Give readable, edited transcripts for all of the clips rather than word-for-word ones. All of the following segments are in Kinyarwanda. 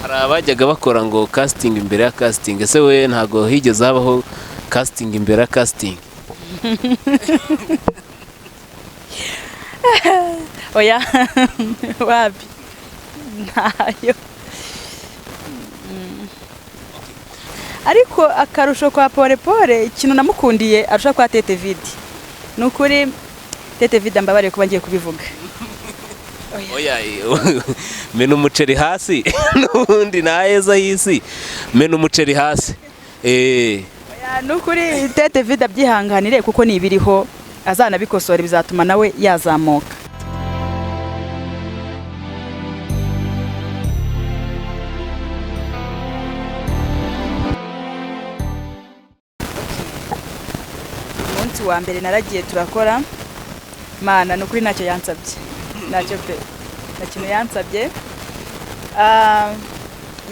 hari abajyaga bakora ngo casting imbere ya casting, ese we ntago higeze habaho casting imbere ya casting? oya wapi ntayo. Ariko akarusho kwa Pole Pole ikintu namukundiye arusha kwa Tete Vidi. Nukuri Tete Vidi mbabariye kuba ngiye kubivuga. Oya mena umuceri hasi n'ubundi naheza y'isi, mena umuceri hasi. Oya nukuri Tete Vidi abyihanganire kuko nibiriho azanabikosora bizatuma nawe yazamuka. Umunsi wa mbere naragiye turakora, mana nukuri ntacyo yansabye, ntacyo pe, ntacyo yansabye.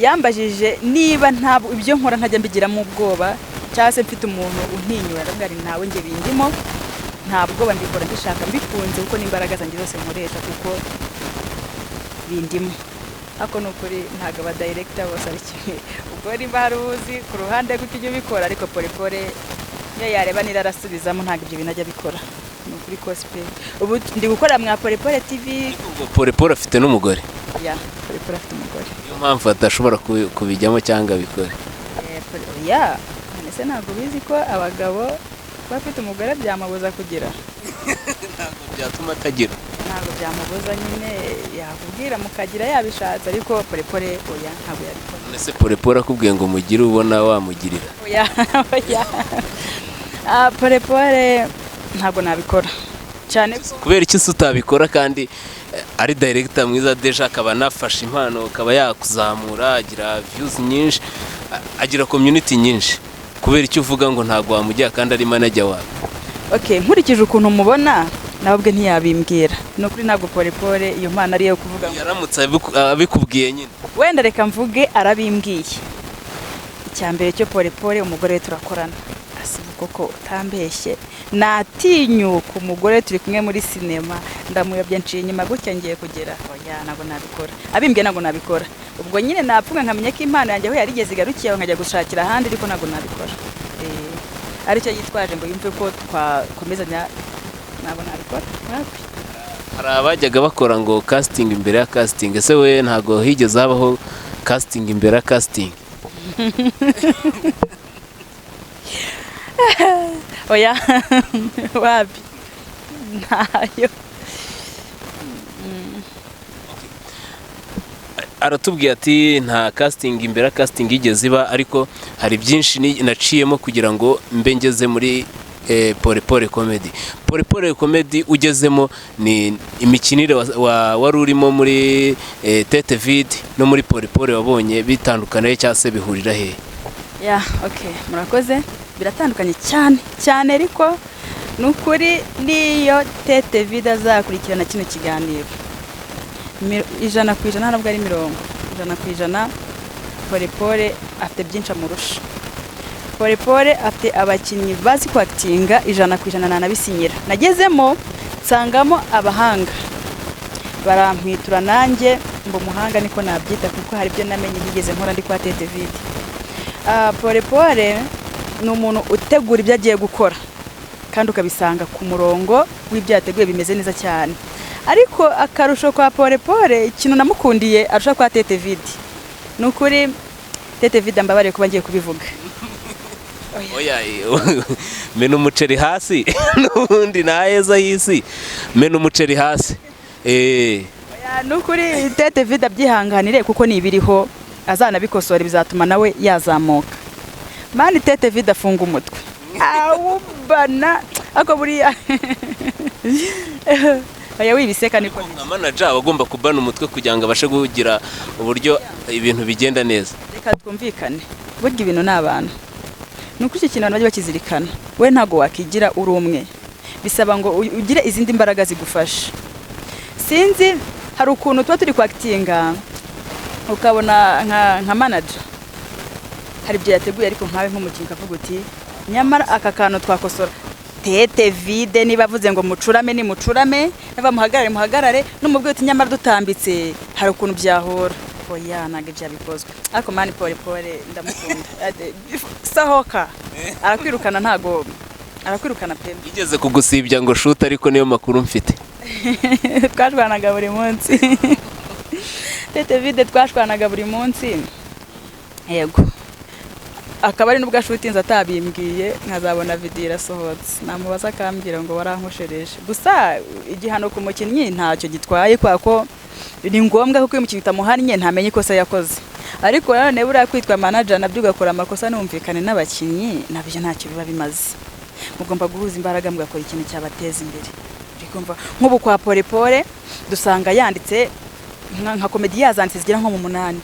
Yambajije niba ntabwo ibyo nkora ntajya mbigiramo ubwoba cyangwa se mfite umuntu untinyura, ndabwira ntawe nge bindimo, ntabwo bandikora ndishaka mbikunze kuko n'imbaraga zanjye zose nkoresha kuko bindimo. Ako nukuri ntago aba director bose ari kimwe, ubwo nimba hari uzi ku ruhande rw'ibyo bikora, ariko Pole Pole niyo yareba nirarasubizamo ntago ibyo binajya bikora. Nukuri cosplay ubu ndi gukora mwa Pole Pole TV. Pole Pole afite n'umugore? Ya Pole Pole afite umugore, niyo mpamvu adashobora kubijyamo cyangwa bikore. Ya ese ntabwo bizi ko abagabo bafite umugore byamubuza kugira? Ntabwo byatuma atagira, ntabwo byamubuza, nyine yakubwira mukagira yabishatse, ariko Pole Pole oya ntabwo yabikora. Ese Pole Pole akubwiye ngo mugire ubona wamugirira? Oya oya Pole Pole ntabwo nabikora cyane. Kubera iki se utabikora kandi ari director mwiza deja, akaba nafashe impano, akaba yakuzamura, agira views nyinshi, agira community nyinshi, kubera icyo uvuga ngo ntabwo wamujya kandi ari manager wawe? Okay, nkurikije ukuntu mubona nabwe ntiyabimbwira. Nukuri ntabwo Pole Pole iyo mpano ari yo kuvuga ngo yaramutse abikubwiye nyine. Wenda reka mvuge arabimbwiye. Icyambere cyo Pole Pole umugore we turakorana, asibu koko utambeshye, natinyuka umugore turi kumwe muri sinema ndamuyobye nciye inyuma gutya ngiye kugera. Oya ntabwo nabikora, abimbwiye ntabwo nabikora. Ubwo nyine napfuga nkamenya ko impano yanjye aho yarigeze igarukiye nkajya gushakira ahandi, ariko ntabwo nabikora. Aricyo yitwaje ngo yumve ko twakomezanya, ntabwo nabikora. Hari abajyaga bakora ngo casting imbere ya casting, ese we ntago higeze habaho casting imbere ya casting? Oya wapi ntayo. Aratubwiye ati nta casting imbere ya casting igeze iba, ariko hari byinshi naciyemo kugira ngo mbe ngeze muri Pole Pole Comedy. Pole Pole Comedy ugezemo ni imikinire wari urimo muri Tete Vidi no muri Pole Pole wabonye bitandukanye cyangwa se bihurira he? Ya okay, murakoze. Biratandukanye cyane, ariko nukuri niyo Tete Vidi azakurikirana kino kiganiro 100% ntabwo ari 100% Pole Pole afite byinshi amurusha. Pole Pole afite abakinnyi bazi kwactinga 100% nanabisinyira. Nagezemo nsangamo abahanga barampwitura, nanjye mbo umuhanga niko nabyita kuko hari byo namenye ntigeze nkora ndi kwa Tete Vidi. Pole Pole ni umuntu utegura ibyo agiye gukora kandi ukabisanga ku murongo w'ibyo yateguye bimeze neza cyane. Ariko akarusho kwa Pole Pole ikintu namukundiye arusha kwa Tete Vidi. Nukuri Tete Vidi mbabariye kuba ngiye kubivuga. Oya mena umuceri hasi n'ubundi naheza y'isi, mena umuceri hasi. Oya nukuri Tete Vidi abyihanganire kuko nibiriho azanabikosora bizatuma nawe yazamuka. Mani Tete Vidi afunga umutwe awubana ako buriya. Oya wibiseka niko nka manager agomba kubana umutwe kugira ngo abashe kugira uburyo ibintu bigenda neza. Reka twumvikane, burya ibintu n'abantu nuko iki kintu abantu bakizirikana. We ntago wakigira uri umwe, bisaba ngo ugire izindi mbaraga zigufasha. Sinzi hari ukuntu tuba turi kwactinga ukabona nka manager hari byo yateguye, ariko nkawe nk'umukinnyi kavuga uti nyamara aka kantu twakosora. Tete Vidi niba avuze ngo mucurame ni mucurame, niba muhagarare n'umubwiye uti nyamara dutambitse hari ukuntu byahora. oya ntabwo ibyo bikozwe ariko mani Pole ndamukunda sahoka arakwirukana ntago arakwirukana pe igeze kugusibya ngo shoot ariko niyo makuru mfite twashwanaga buri munsi Tete Vide twashwanaga buri munsi yego akaba ari nubwo ashutinze atabimbwiye nkazabona video irasohotse namubaza akambwira ngo warankoshereje gusa igihano ku mukinnyi ntacyo gitwaye kwako ni ngombwa kuko uyu mukinnyi utamuhannye ntamenye ikosa yakoze ariko none buriya kwitwa manager nabyo ugakora amakosa numvikane n'abakinnyi nabyo ntacyo biba bimaze mugomba guhuza imbaraga mugakora ikintu cyabateza imbere bikumva nk'ubu kwa Pole dusanga yanditse nka comedy yazanditse zigira nko mu 8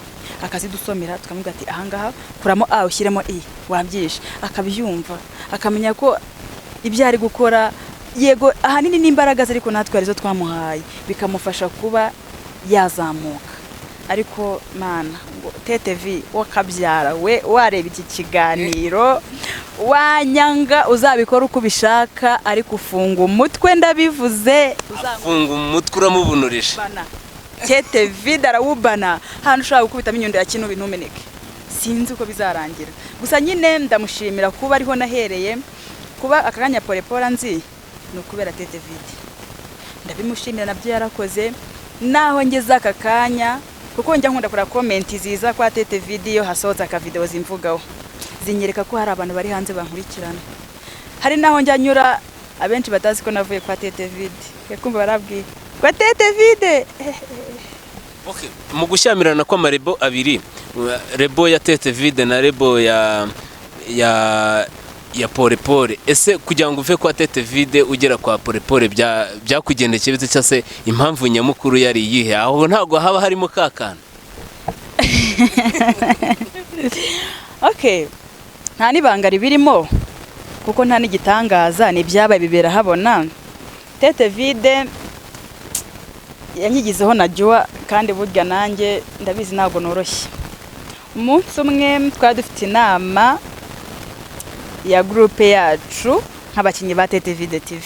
akazi dusomera tukamubwira ati ahangaha kuramo a ushyiremo i wabyishe akabyumva akamenya ko ibyo ari gukora yego ahanini n'imbaraga ariko natwe arizo twamuhaye bikamufasha kuba yazamuka ariko mana ngo Tete V wakabyara we wareba iki kiganiro wanyanga uzabikora uko ubishaka ariko ufunga umutwe ndabivuze ufunga umutwe uramubunurije Tete V darawubana hano ushaka gukubitamo inyundo ya kino bintumeneke sinzi uko bizarangira gusa nyine ndamushimira kuba ariho nahereye kuba akaganya Pole nzi no kubera Tete V ndabimushimira nabyo yarakoze naho ngeze aka kanya kuko njya nkunda kora comment ziza kwa Tete V iyo hasohotse aka video zimvugaho zinyereka ko hari abantu bari hanze bankurikirana hari naho njya nyura abenshi batazi ko navuye kwa Tete V yakumva barabwiye kwa Tete V okay mu gushyamirana kwa marebo abiri rebo ya Tete V na rebo ya Pole ese kugira ngo uve kwa Tete V ugera kwa Pole byakugendekeye bite cyase impamvu nyamukuru yari yihe aho ntago haba harimo kakana okay nta nibanga ribirimo kuko nta nigitangaza ni byabaye bibera habona Tete V yanyigizeho na Joa kandi burya nanjye ndabizi ntago noroshye umunsi umwe twari dufite inama ya groupe yacu nk'abakinnyi ba Tete V TV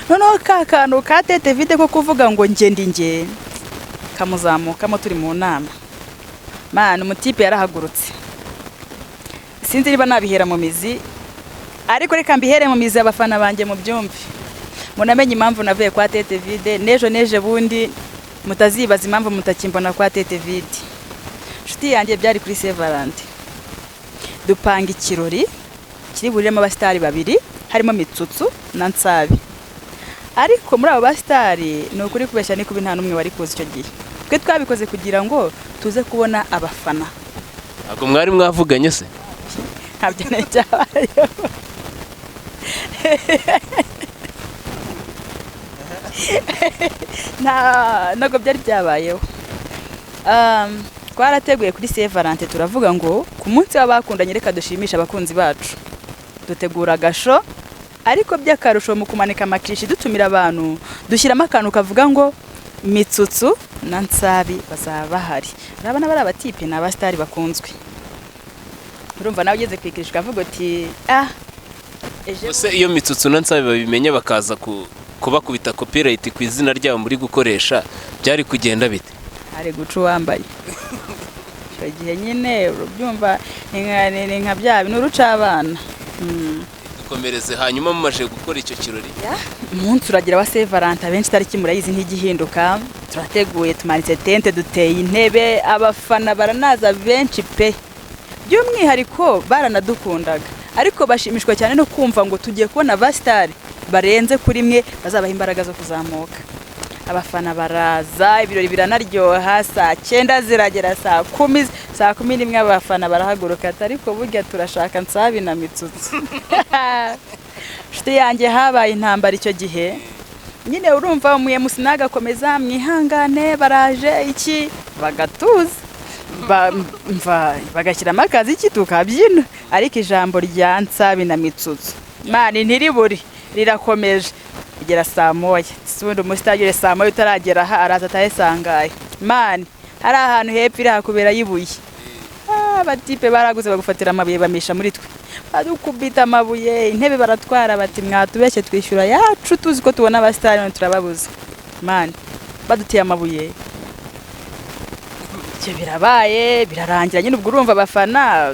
noneho kakano ka Tete V ko kuvuga ngo nge kamuzamukamo turi mu nama mana umutipe yarahagurutse sinzi niba nabihera mu mizi ariko reka mbihere mu mizi abafana banje mu byumve munamenye impamvu navuye kwa Tete V neje bundi mutazibaza impamvu mutakimbona kwa Tete V nshuti yanjye byari kuri Saint Valentin dupanga ikirori kiri buriremo abastari babiri harimo Mitsutsu na Nsabi ariko muri abo bastari no kuri kubeshya ni kubi nta numwe wari kuzi icyo gihe twe twabikoze kugira ngo tuze kubona abafana ntabwo mwari mwavuganye se ntabyo necyabayo ntabwo byari byabayeho twarateguye kuri Saint Valentin turavuga ngo ku munsi w'abakundanye reka dushimisha abakunzi bacu dutegura gasho ariko by'akarusho mu kumanika amakrishi dutumira abantu dushyiramo akantu kavuga ngo Mitsutsu na Nsabi bazaba bahari urabona bari abatipe na abastari bakunzwe urumva nawe ugeze kwikirishwa avuga ati ese iyo Mitsutsu na Nsabi babimenye bakaza kubakubita copyright ku izina ryabo muri gukoresha byari kugenda bite ari guca wambaye cyo gihe nyine urubyumva nka byabi n'uruca abana dukomereze hanyuma mumaje gukora icyo kirori umunsi uragira wa Saint Valentin benshi tariki murayizi ntigihinduka turateguye tumanitse tente duteye intebe abafana baranaza benshi pe by'umwihariko baranadukundaga ariko bashimishwa cyane no kumva ngo tugiye kubona abastari barenze kuri mwe bazabaha imbaraga zo kuzamuka abafana baraza ibirori biranaryoha saa 9 ziragera saa 10 abafana barahaguruka ariko burya turashaka Nsabi na Mitsutsu shite yanjye habaye intambara icyo gihe nyine urumva umuye musinaga komeza mwihangane baraje iki bagatuza bagashyiramo akazi iki tukabyina ariko ijambo rya Nsabi na Mitsutsu mani ntiriburi rirakomeje igera saa 1 sundi umusitagire saa 1 utaragera aha araza atahesangaye mani hari ahantu hepfo iri hakubera yibuye abatipe baraguze bagufatira amabuye bamisha muri twe badukubita amabuye intebe baratwara bati mwatubeshye twishyura yacu tuzi ko tubona abastari none turababuza mani badutiye amabuye ibyo birabaye birarangira nyine ubwo urumva abafana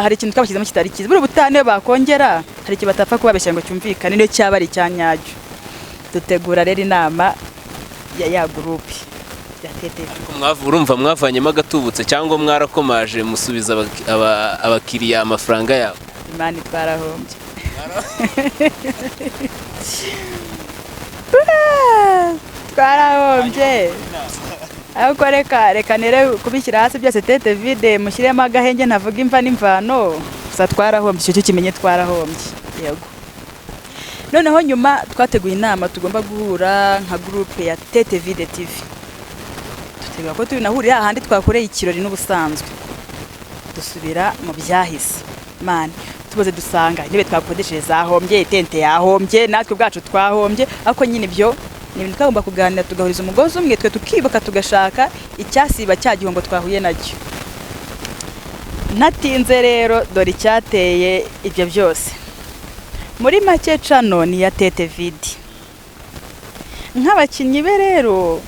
hari ikintu twabashyizemo kitari cyiza buri butane bakongera hari ikintu batapfa kubabeshya ngo cyumvikane niyo cyaba ari icyanyacyo dutegura rero inama ya gurupe ya TTV. Urumva mwavanyemo agatubutse cyangwa mwarakomaje musubiza abakiriya amafaranga yabo? Imana twarahombye twarahombye ariko reka nere kubishyira hasi byose TTV mushyiremo agahenge ntavuga imva n'imvano gusa twarahombye icyo kimenye twarahombye yego. Noneho nyuma twateguye inama tugomba guhura nka groupe ya TTV TV dutegura ko tunahurira ahandi twakoreye ikirori n'ubusanzwe dusubira mu byahise man tuboze dusanga nibe twakodesheje zahombye tente yahombye natwe bwacu twahombye ariko nyine ibyo ni ibintu twagomba kuganira tugahuriza umugozi umwe twe tukibuka tugashaka icyasiba cya gihombo twahuye nacyo. Natinze rero dore icyateye ibyo byose muri make cano ni ya TTV. Nk'abakinnyi be rero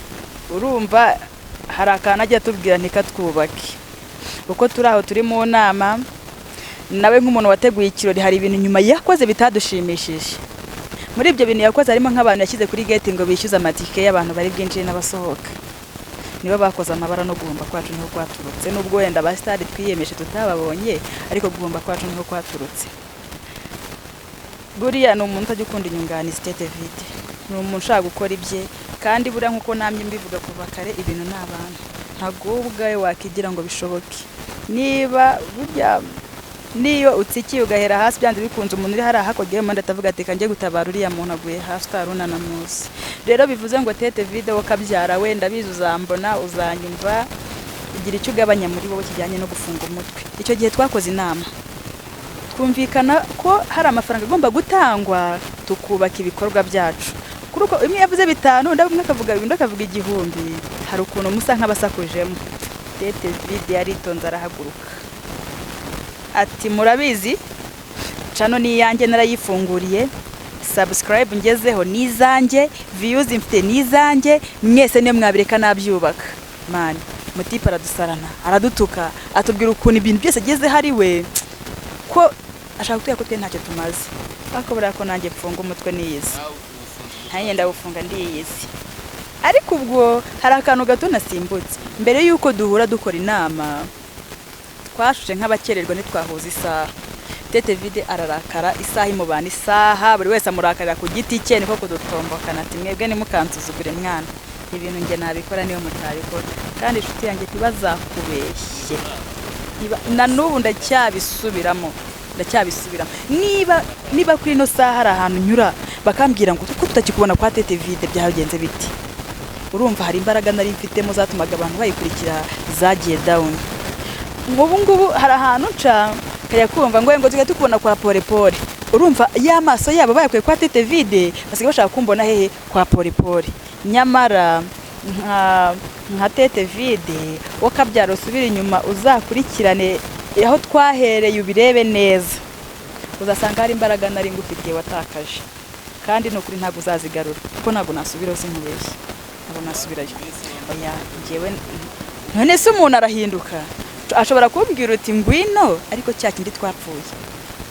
urumva hari akantu ajya tubwira ntikatwubake uko turi aho turi mu nama nawe nk'umuntu wateguye ikirori hari ibintu nyuma yakoze bitadushimishije. Muri ibyo bintu yakoze harimo nk'abantu yashyize kuri gate ngo bishyuze amatike y'abantu bari bwinjire n'abasohoka nibo bakoze amabara no guhomba kwacu niho kwaturutse nubwo wenda aba stade twiyemeje tutababonye ariko guhomba kwacu niho kwaturutse. Buriya ni umuntu utajya ukunda inyunganizi TTV ni umuntu ushaka gukora ibye kandi buriya nk'uko namye mbivuga kuva kare ibintu ni abantu ntabwo ubwawe wakigira ngo bishoboke niba burya niyo utsikiye ugahera hasi byanze bikunze umuntu uri hariya hakurya y'umuhanda atavuga ati kanjye gutabara uriya muntu aguye hasi utarunana munsi. Rero bivuze ngo TTV wo kabyara wenda biza uzambona uzanyumva ugira icyo ugabanya muri wowe kijyanye no gufunga umutwe. Icyo gihe twakoze inama twumvikana ko hari amafaranga agomba gutangwa tukubaka ibikorwa byacu kuko imwe yavuze 5 ndabumwe akavuga 2 akavuga 1000 hari ukuntu musa nk'abasakujemo. TTV yaritonze arahaguruka ati murabizi cano ni yanjye narayifunguriye subscribe ngezeho nizanjye views mfite nizanjye mwese ne mwabireka nabyubaka man mutipa aradusarana aradutuka atubwira ukuntu ibintu byose ageze hari we ko ashaka kutwiye ko twe ntacyo tumaze akobora ko nanjye pfunga umutwe niyizi ntayenda gufunga ndiyizi. Ariko ubwo hari akantu gato nasimbutse mbere yuko duhura dukora inama twashuje nk'abakererwa ntitwahuza isaha. TTV ararakara isaha imubana isaha buri wese amurakarira ku giti cye niko kudutombokana ati mwebwe nimukansuzugure mwana ibintu nge nabikora niyo mutabikora kandi inshuti yanjye tibazakubeshye na n'ubu ndacyabisubiramo niba kuri no saha hari ahantu nyura bakambwira ngo kuko tutakikubona kwa TTV byagenze biti urumva hari imbaraga nari mfitemo zatumaga abantu bayikurikira zagiye down. Ngubu hari ahantu nca kaya kumva ngo tujye tukubona kwa Pole urumva y'amaso yabo bayakuye kwa TTV basigaye bashaka kumbona hehe kwa Pole nyamara nka TTV wo kabyaro subira inyuma uzakurikirane aho twahereye ubirebe neza uzasanga hari imbaraga nari ngufitiye watakaje kandi no kuri ntago uzazigarura kuko ntago nasubiraho sinkubeshye ntago nasubirayo oya ngewe none se umuntu arahinduka ashobora kumbwira uti ngwino ariko cya kindi twapfuye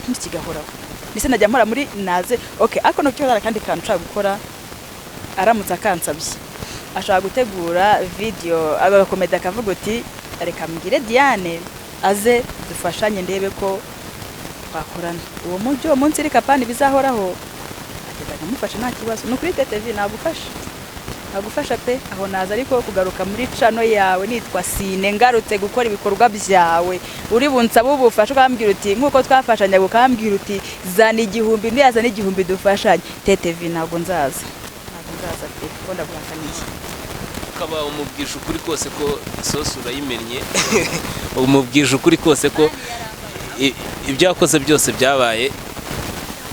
ndi kigahoraho ndetse najya mpora muri naze okay ako no cyora kandi kantu ushaka gukora aramutse akansabye ashaka gutegura video agakomeda akavuga uti reka mbwire Diane aze dufashanye ndebe ko twakorana uwo mujyo munsi reka pani bizahoraho ateganya mufasha nta kibazo no kuri TTV nagufasha pe aho naza ariko kugaruka muri cano yawe nitwa Sine ngarutse gukora ibikorwa byawe uri bunsaba ubufasha ukambwira uti nkuko twafashanya gukambwira uti zana 1000 ndiyaza n'1000 dufashanye TTV ntago nzaza pe ko ndaguhakaniye ukaba umubwije ukuri kose ko sosi urayimennye umubwije ukuri kose ko ibyo yakoze byose byabaye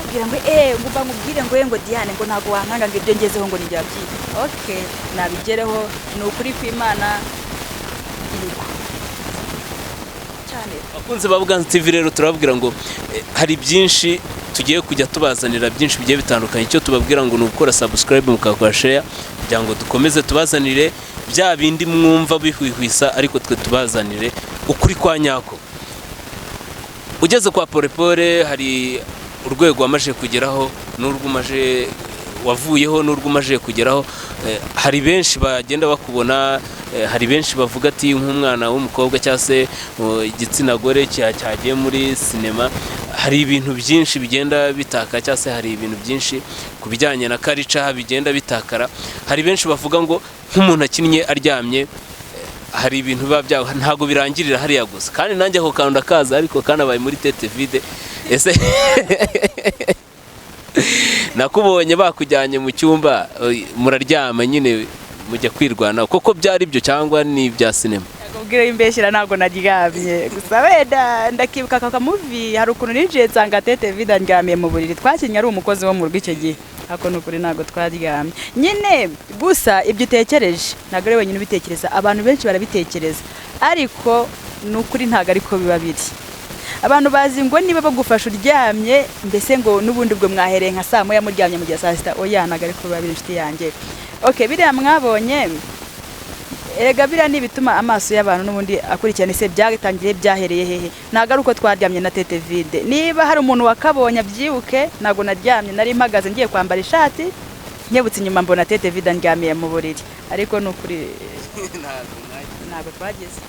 kugira ngo ngumva ngubwire ngo Diane ngo ntago wankanga ngo ibyo ngezeho ngo nijyabyi okay nabigereho ni ukuri kw'Imana iriko cyane. Akunze bavuga TV rero turababwira ngo hari byinshi tugiye kujya tubazanira byinshi bigiye bitandukanye icyo tubabwira ngo ni ukora subscribe mukakora share kugira ngo dukomeze tubazanire bya bindi mwumva bihwihwisa ariko twe tubazanire ukuri kwa nyako. Ugeze kwa Polepole hari urwego wamaje kugeraho n'urwo umaje wavuyeho n'urwo umaje kugeraho. Hari benshi bagenda bakubona, hari benshi bavuga ati nk'umwana w'umukobwa cyangwa se igitsina gore cyagiye muri sinema, hari ibintu byinshi bigenda bitaka cyangwa se hari ibintu byinshi ku bijyanye na karica bigenda bitakara. Hari benshi bavuga ngo nk'umuntu akinnye aryamye hari ibintu biba byaho ntago birangirira hariya gusa, kandi nanjye ako kantu ndakaza ariko kanabaye muri tete vide. Ese nakubonye bakujyanye mu cyumba muraryama nyine mujya kwirwana, koko byari byo cyangwa ni ibya sinema? Akubwira imbeshyira ntabwo naryamye, gusa wenda ndakibuka aka movie hari ukuntu ninjiye nsanga tete vide ndyamiye mu buriri, twakinnye ari umukozi wo mu rugo icyo gihe, ako nukuri ntabwo twaryamye nyine. Gusa ibyo utekereje ntabwo ari wenyine ubitekereza, abantu benshi barabitekereza, ariko nukuri ntabwo ariko biba biri. Abantu bazi ngo niba bagufasha uryamye mbese ngo n'ubundi bwo mwahereye nka saa moya muryamye mu gihe saa sita, oya ntabwo ariko biba biri inshuti yanjye. Okay, biriya mwabonye erega biriya ni bituma amaso y'abantu n'ubundi akurikirana ese byatangiye byahereye hehe. Ntabwo ari uko twaryamye na tete vide, niba hari umuntu wakabonye abyibuke, ntabwo naryamye, nari mpagaze ngiye kwambara ishati nkebutse inyuma mbona tete vide ndyamiye mu buriri, ariko nukuri ntabwo twageze.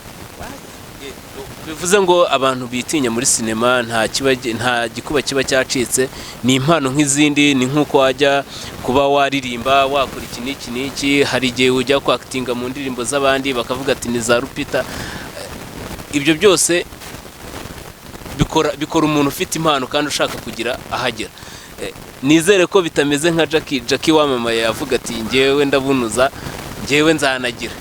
Bivuze ngo abantu bitinya muri sinema nta gikuba kiba cyacitse, ni impano nk'izindi. Ni nk'uko wajya kuba waririmba wakora iki n'iki n'iki, hari igihe ujya kwakitinga mu ndirimbo z'abandi bakavuga ati ni za Rupita. Ibyo byose bikora umuntu ufite impano kandi ushaka kugira ahagera. Nizere ko bitameze nka Jackie wamamaye avuga ati ngewe ndabunuza, ngewe nzanagira.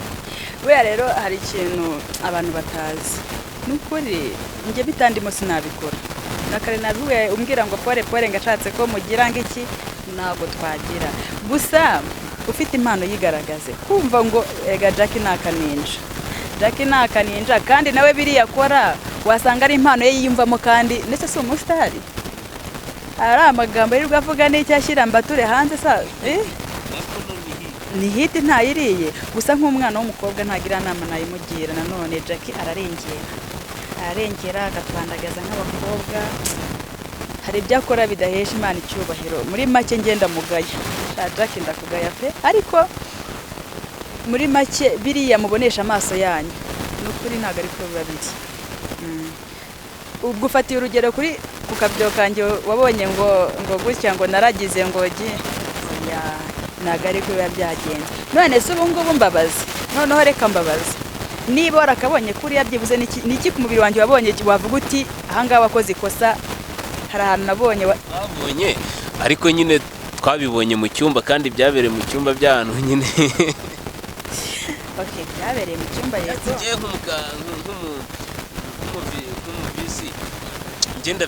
Weya rero hari ikintu abantu batazi, nukuri njye bitandimo sinabikora. Nakare nabiwe umbwira ngo Polepole ngashatse ko mugira ngiki, ntabwo twagira. Gusa ufite impano yigaragaze, kumva ngo ega Jackie nakaninja, Jackie nakaninja, kandi nawe biriya akora wasanga ari impano ye yiyumvamo, kandi ndetse si umusitari. Ari amagambo yirirwa avuga n'icyo ashyira mbature hanze sa ni hiti ntayiriye. Gusa nk'umwana w'umukobwa ntagira nama nayimugira. Nanone Jackie ararengera agatwandagaza nk'abakobwa, hari ibyo akora bidahesha Imana icyubahiro. Muri make ngenda mugaya Jackie, ndakugaya pe, ariko muri make biriya mubonesha amaso yanyu nukuri ntabwo ariko biba biri. Ubwo ufatiye urugero kuri ku kabyo kanjye wabonye ngo gutya ngo naragize ngo ya ntabwo ariko biba byagenze. None se ubu ngubu mbabazi, noneho reka mbabazi, niba warakabonye kuriya byibuze niki ku mubiri wanjye wabonye wavuga uti ahangaha wakoze ikosa? Hari ahantu nabonye wabonye, ariko nyine twabibonye mu cyumba, kandi byabereye mu cyumba by'ahantu nyine. Okay, byabereye mu cyumba yego. Ngiye nk'umuvisi ngenda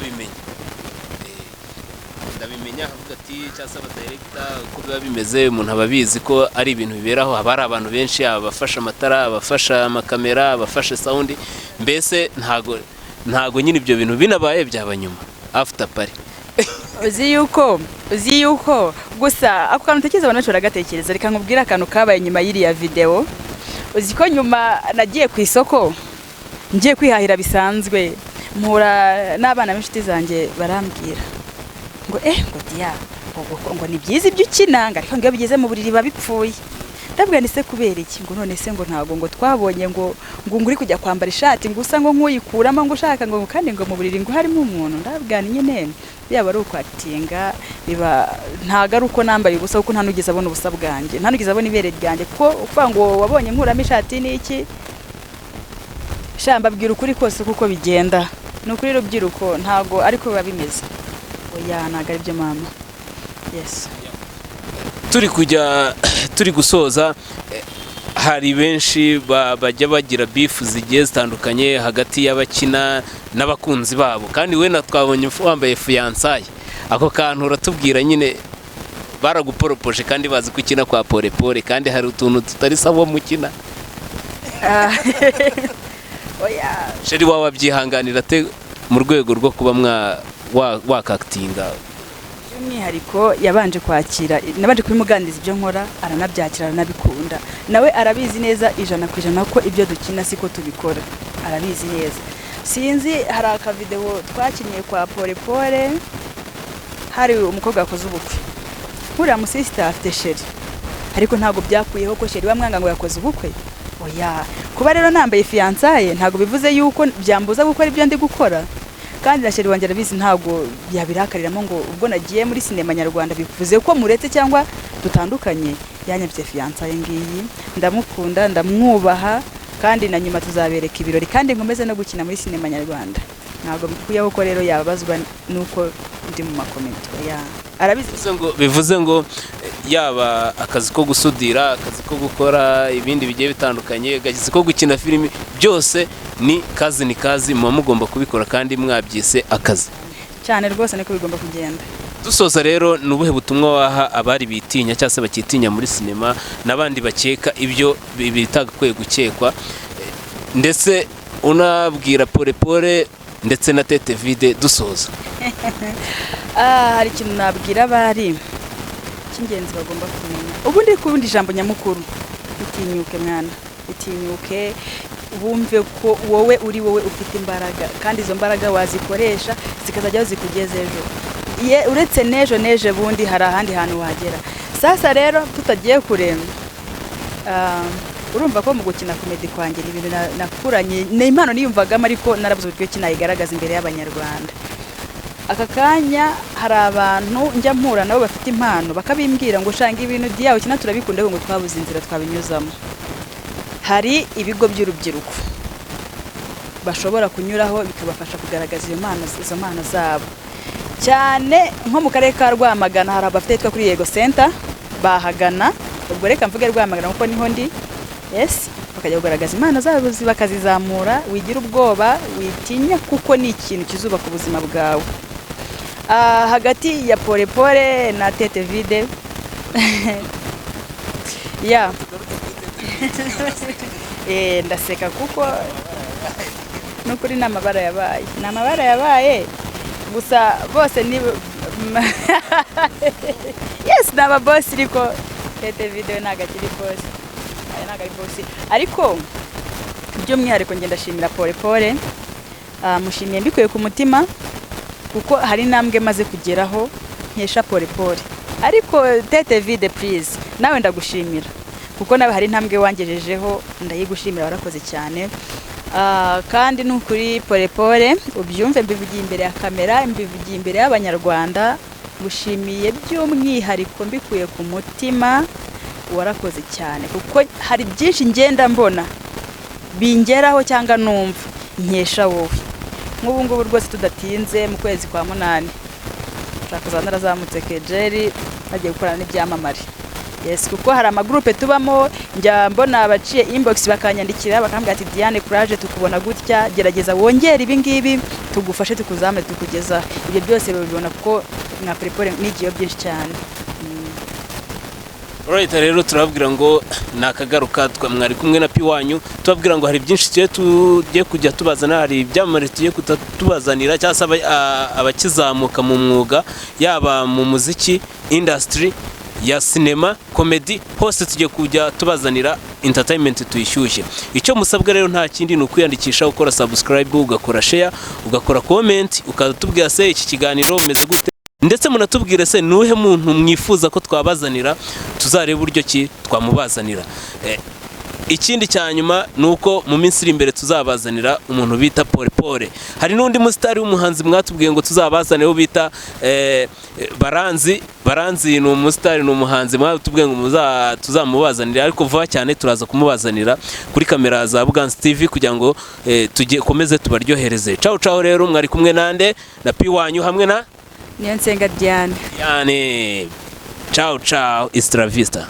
ndabimenya avuga ati cyangwa se abadirekita uko biba bimeze, umuntu aba abizi ko ari ibintu biberaho. Haba hari abantu benshi, abafasha amatara, abafasha amakamera, abafashe sound, mbese ntago nyine ibyo bintu binabaye byaba nyuma after party. Uzi yuko gusa ako kantu tekereza abantu bagatekereza. Reka nkubwira akantu kabaye nyuma y'iriya video. Uzi ko nyuma nagiye ku isoko ngiye kwihahira bisanzwe, mpura n'abana b'inshuti zanjye barambwira ngo ngo diya ngo ni byiza ibyo ukinanga, ariko ngo bigeze mu buriri babipfuye. Ndabwira nise kubera iki? Ngo none se ngo ntago ngo twabonye ngo uri kujya kwambara ishati ngo usa ngo nkuyikuramo ngo ushaka ngo kandi ngo mu buriri ngo harimo umuntu. Ndabwira nyine yaba ari ukwatinga, biba ntago ari uko nambaye ubusa, kuko nta nugeze abona ubusa bwanjye, nta nugeze abona ibere ryanjye, kuko uvuga ngo wabonye nkuramo ishati n'iki. Shamba bwira ukuri kose kuko bigenda, ni ukuri rubyiruko ntago ariko biba bimeze. Oya ntago ari byo mama. Yes. Turi gusoza, hari benshi bajya bagira bifu zigiye zitandukanye hagati y'abakina n'abakunzi babo, kandi we twabonye wambaye fiyansaye. Ako kantu uratubwira nyine, baraguporopoje kandi bazi ko ukina kwa Polepole, kandi hari utuntu tutari sawa mukina. Oya sheri wawe abyihanganira te mu rwego rwo kuba wakakitinga? by'umwihariko yabanje kwakira, nabanje kubimuganiriza ibyo nkora, aranabyakira, aranabikunda. Nawe arabizi neza 100% ko ibyo dukina siko tubikora, arabizi neza. Sinzi, hari akavideo twakinnye kwa Pole Pole, hari umukobwa wakoze ubukwe, nkuriya musista afite sheri, ariko ntabwo byakuyeho ko sheri wamwanga ngo yakoze ubukwe. Oya, kuba rero nambaye fiançaye ntabwo bivuze yuko byambuza gukora ibyo ndi gukora, kandi na sheri wanjye arabizi, ntabwo yabirakariramo ngo ubwo nagiye muri sinema nyarwanda bivuze ko muretse cyangwa dutandukanye. Yanyabye fiançaye ngiyi, ndamukunda, ndamwubaha, kandi na nyuma tuzabereka ibirori, kandi nkomeze no gukina muri sinema nyarwanda. Ntabwo bikuyeho ko rero yabazwa nuko ndi mu makomento. Arabizi bivuze ngo yaba akazi ko gusudira, akazi ko gukora ibindi bigiye bitandukanye, akazi ko gukina filimi, byose ni kazi muba mugomba kubikora kandi mwabyise akazi cyane rwose, niko bigomba kugenda. Dusoza rero, ni ubuhe butumwa waha abari bitinya cyangwa se bakitinya muri sinema n'abandi bakeka ibyo bitagakwiye gukekwa, ndetse unabwira Pole Pole ndetse na Tete Vide dusoza? Hari ikintu nabwira abari cy'ingenzi bagomba kumenya. Ubundi kubundi ijambo nyamukuru, utinyuke mwana, utinyuke, wumve ko wowe uri wowe ufite imbaraga, kandi izo mbaraga wazikoresha zikazajya zikugeza ejo. Uretse neje bundi hari ahandi hantu wagera. Sasa rero tutagiye kuremba, urumva ko mu gukina komedi kwanjye ibintu nakuranye ni impano niyumvagamo, ariko narabuze uburyo kinayigaragaza imbere y'abanyarwanda. Aka kanya hari abantu njya mpura nabo bafite impano, bakabimbwira ngo shanga ibintu byawe kina turabikunda, ngo twabuze inzira twabinyuzamo. Hari ibigo by'urubyiruko bashobora kunyuraho bikabafasha kugaragaza izo mpano zabo, cyane nko mu karere ka Rwamagana hari abafite yitwa kuri Yego Center, bahagana. Ubwo reka mvuge Rwamagana kuko niho ndi. Bakajya kugaragaza impano zabo bakazizamura, wigira ubwoba, witinya, kuko ni ikintu kizubaka ubuzima bwawe. Hagati ya Pole Pole na Tete Vide ndaseka kuko nukuri n'amabara yabaye, gusa bose ni naba boss, ariko Tete Vide ntago akiri boss. Ariko by'umwihariko ngenda ndashimira Pole Pole, mushimiye mbikuye ku mutima, kuko hari intambwe maze kugeraho nkesha Pole Pole. Ariko Tete Vide please, nawe ndagushimira, kuko nawe hari intambwe wangejejeho, ndayigushimira, warakoze cyane. Kandi nukuri Pole Pole, ubyumve, mbivugiye imbere ya kamera, mbivugiye imbere y'abanyarwanda, gushimiye by'umwihariko mbikuye ku mutima, warakoze cyane, kuko hari byinshi ngenda mbona bingeraho cyangwa numva nkesha wowe. Nk'ubu ngubu rwose tudatinze mu kwezi kwa 8 nshaka narazamutse Kejeri, bagiye gukorana n'ibyamamare. Kuko hari amagroupe tubamo, njya mbona abaciye inbox bakanyandikira bakambwira ati Diane courage, tukubona gutya, gerageza wongere ibi ngibi, tugufashe tukuzame tukugeza. Ibyo byose babibona kuko nka Pole Pole nigiye byinshi cyane. Alright, rero turababwira ngo nakagaruka, mwari kumwe na Pi wanyu, tubabwira ngo hari byinshi tugiye kujya tubazana, hari ibyamamare tugiye kutubazanira, cyangwa abakizamuka mu mwuga, yaba mu muziki industry ya sinema, komedi, hose tugiye kujya tubazanira entertainment tuyishyushye. Icyo musabwa rero nta kindi ni ukwiyandikisha, ukora subscribe, ugakora share, ugakora comment, ukatubwira se iki kiganiro umeze gute, ndetse munatubwire se nuhe muntu mwifuza ko twabazanira, tuzarebe uburyo ki twamubazanira. Ikindi cyanyuma nuko mu minsi iri imbere tuzabazanira umuntu bita Pole Pole. Hari n'undi musitari w'umuhanzi mwatubwiye ngo tuzabazane bita Baranzi ni umusitari, ni umuhanzi mwatubwiye ngo tuzamubazanira, ariko vuba cyane turaza kumubazanira kuri kamera za Buganza TV kugira ngo komeze tubaryohereze. Ciao rero, mwari kumwe nande na Pi wanyu hamwe na Niyonsenga Diane. Ciao, Istra Vista.